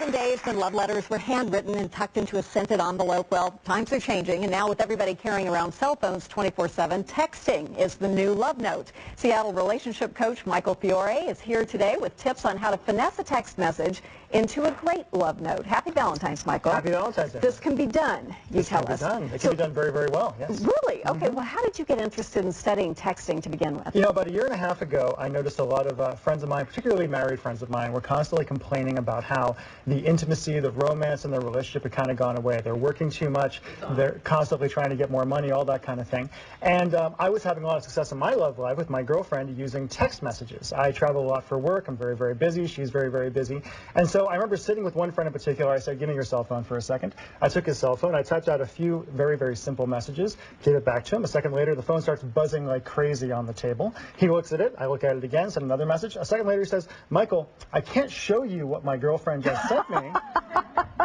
olden days when love letters were handwritten and tucked into a scented envelope, well, times are changing, and now with everybody carrying around cell phones 24/7, texting is the new love note. Seattle relationship coach Michael Fiore is here today with tips on how to finesse a text message into a great love note. Happy Valentine's, Michael. Happy Valentine's Day. This can be done, you tell us. It can be done very, very well, yes. Really? Okay, well, how did you get interested in studying texting to begin with? You know, about a year and a half ago, I noticed a lot of friends of mine, particularly married friends of mine, were constantly complaining about how the intimacy, the romance in their relationship had kind of gone away. They're working too much. They're constantly trying to get more money, all that kind of thing. And I was having a lot of success in my love life with my girlfriend using text messages. I travel a lot for work. I'm very, very busy. She's very, very busy. And so I remember sitting with one friend in particular. I said, give me your cell phone for a second. I took his cell phone. I typed out a few very, very simple messages, gave it back to him. A second later, the phone starts buzzing like crazy on the table. He looks at it. I look at it again, send another message. A second later, he says, Michael, I can't show you what my girlfriend just sent me,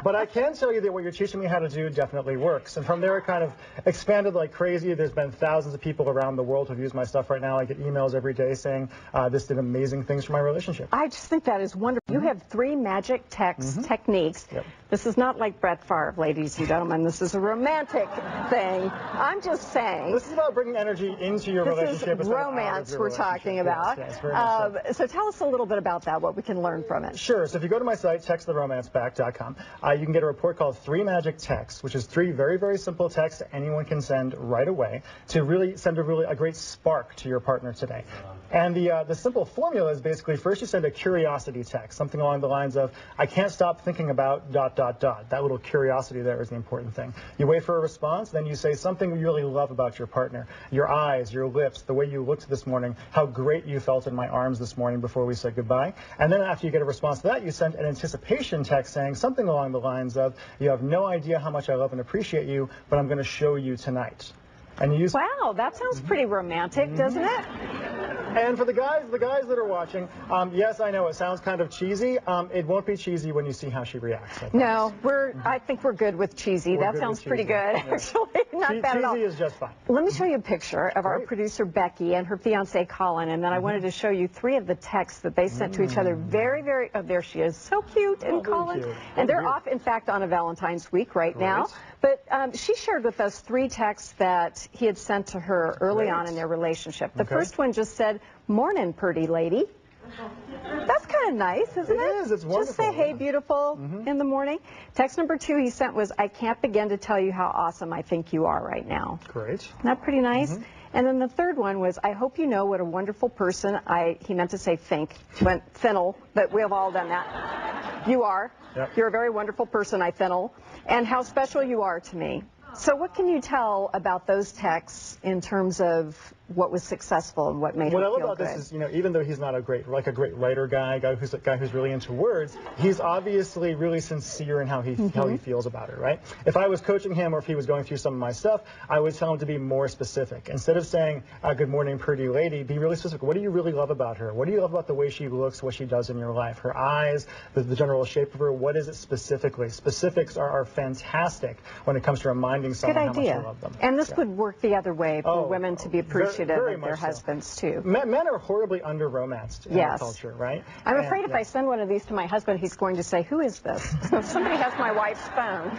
but I can tell you that what you're teaching me how to do definitely works. And from there, it kind of expanded like crazy. There's been thousands of people around the world who've used my stuff right now. I get emails every day saying this did amazing things for my relationship. I just think that is wonderful. You have 3 magic text techniques. Yep. This is not like Brett Favre, ladies and gentlemen. This is a romantic thing. I'm just saying. This is about bringing energy into your relationship. This is romance we're talking about. Yes, very much so. So tell us a little bit about that, what we can learn from it. Sure. So if you go to my site, texttheromanceback.com, you can get a report called 3 Magic Texts, which is 3 very, very simple texts that anyone can send right away to really send a great spark to your partner today. And the simple formula is basically first you send a curiosity text, something along the lines of, I can't stop thinking about ... That little curiosity there is the important thing. You wait for a response, then you say something you really love about your partner. Your eyes, your lips, the way you looked this morning, how great you felt in my arms this morning before we said goodbye. And then after you get a response to that, you send an anticipation text saying something along the lines of, you have no idea how much I love and appreciate you, but I'm going to show you tonight. And you use wow, that sounds pretty romantic, doesn't it? And for the guys that are watching, yes, I know it sounds kind of cheesy. It won't be cheesy when you see how she reacts. No, I think we're good with cheesy. That sounds pretty good, actually. Not bad at all. Cheesy is just fine. Let me show you a picture of our producer Becky and her fiance Colin, and then I wanted to show you 3 of the texts that they sent to each other. Very, very. Oh, there she is, so cute, and Colin. Cute. And they're off, in fact, on a Valentine's week right now. But she shared with us 3 texts that he had sent to her early on in their relationship. The first one just said, "Morning, pretty lady." That's kind of nice, isn't it? It is. It's wonderful. Just say, "Hey, beautiful," in the morning. Text number 2 he sent was, "I can't begin to tell you how awesome I think you are right now." Great. Isn't that pretty nice? And then the third one was, "I hope you know what a wonderful person he meant to say think, went finnel, but we have all done that. You are. Yep. You're a very wonderful person, I finnel, and how special you are to me." So what can you tell about those texts in terms of what was successful and what made him feel good? What I love about this is, you know, even though he's not a great writer guy who's really into words, he's obviously really sincere in how he feels about it, right? If I was coaching him or if he was going through some of my stuff, I would tell him to be more specific. Instead of saying, "Good morning, pretty lady," be really specific. What do you really love about her? What do you love about the way she looks, what she does in your life? Her eyes, the general shape of her, what is it specifically? Specifics are fantastic when it comes to reminding someone how much you love them. And this would work the other way for women to be appreciative very of their husbands too. Men are horribly under-romanced in our culture, right? I'm afraid if I send one of these to my husband, he's going to say, "Who is this?" Somebody has my wife's phone.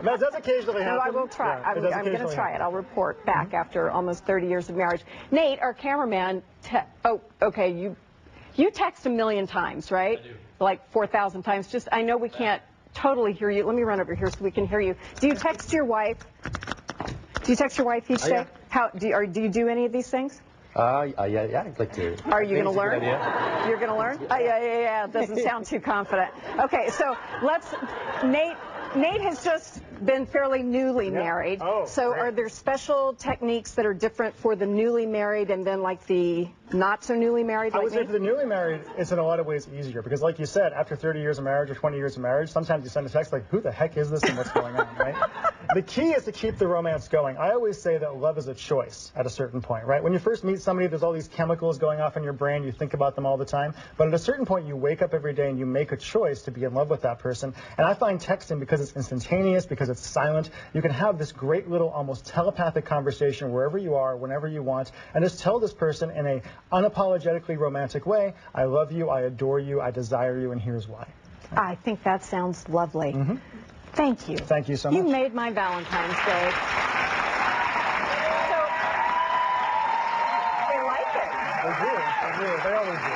That does occasionally happen. No, I will try. I'm going to try it. I'll report back after almost 30 years of marriage. Nate, our cameraman, you text a million times, right? I do. Like 4,000 times. Just, I know we can't totally hear you. Let me run over here so we can hear you. Do you text your wife? Do you text your wife each day? How do you do any of these things? Yeah, I'd like to. Are you going to learn? You're going to learn? Yeah. Doesn't sound too confident. Okay, so Nate has just been fairly newly married. So are there special techniques that are different for the newly married and then like the not so newly married? I would say for the newly married, it's in a lot of ways easier because like you said, after 30 years of marriage or 20 years of marriage, sometimes you send a text like, "Who the heck is this and what's going on," right? The key is to keep the romance going. I always say that love is a choice at a certain point, right? When you first meet somebody, there's all these chemicals going off in your brain. You think about them all the time. But at a certain point, you wake up every day and you make a choice to be in love with that person. And I find texting, because it's instantaneous, because it's silent, you can have this great little almost telepathic conversation wherever you are, whenever you want, and just tell this person in a unapologetically romantic way, "I love you, I adore you, I desire you, and here's why." I think that sounds lovely. Thank you. Thank you so much. You made my Valentine's Day. So, they like it. They do. They always do.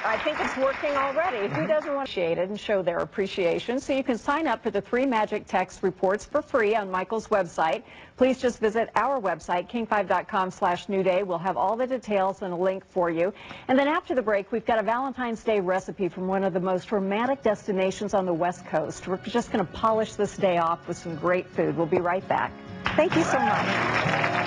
I think it's working already. Who doesn't want to appreciate it and show their appreciation? So you can sign up for the 3 Magic Text reports for free on Michael's website. Please just visit our website, king5.com/newday. We'll have all the details and a link for you. And then after the break, we've got a Valentine's Day recipe from one of the most romantic destinations on the West Coast. We're just going to polish this day off with some great food. We'll be right back. Thank you so much.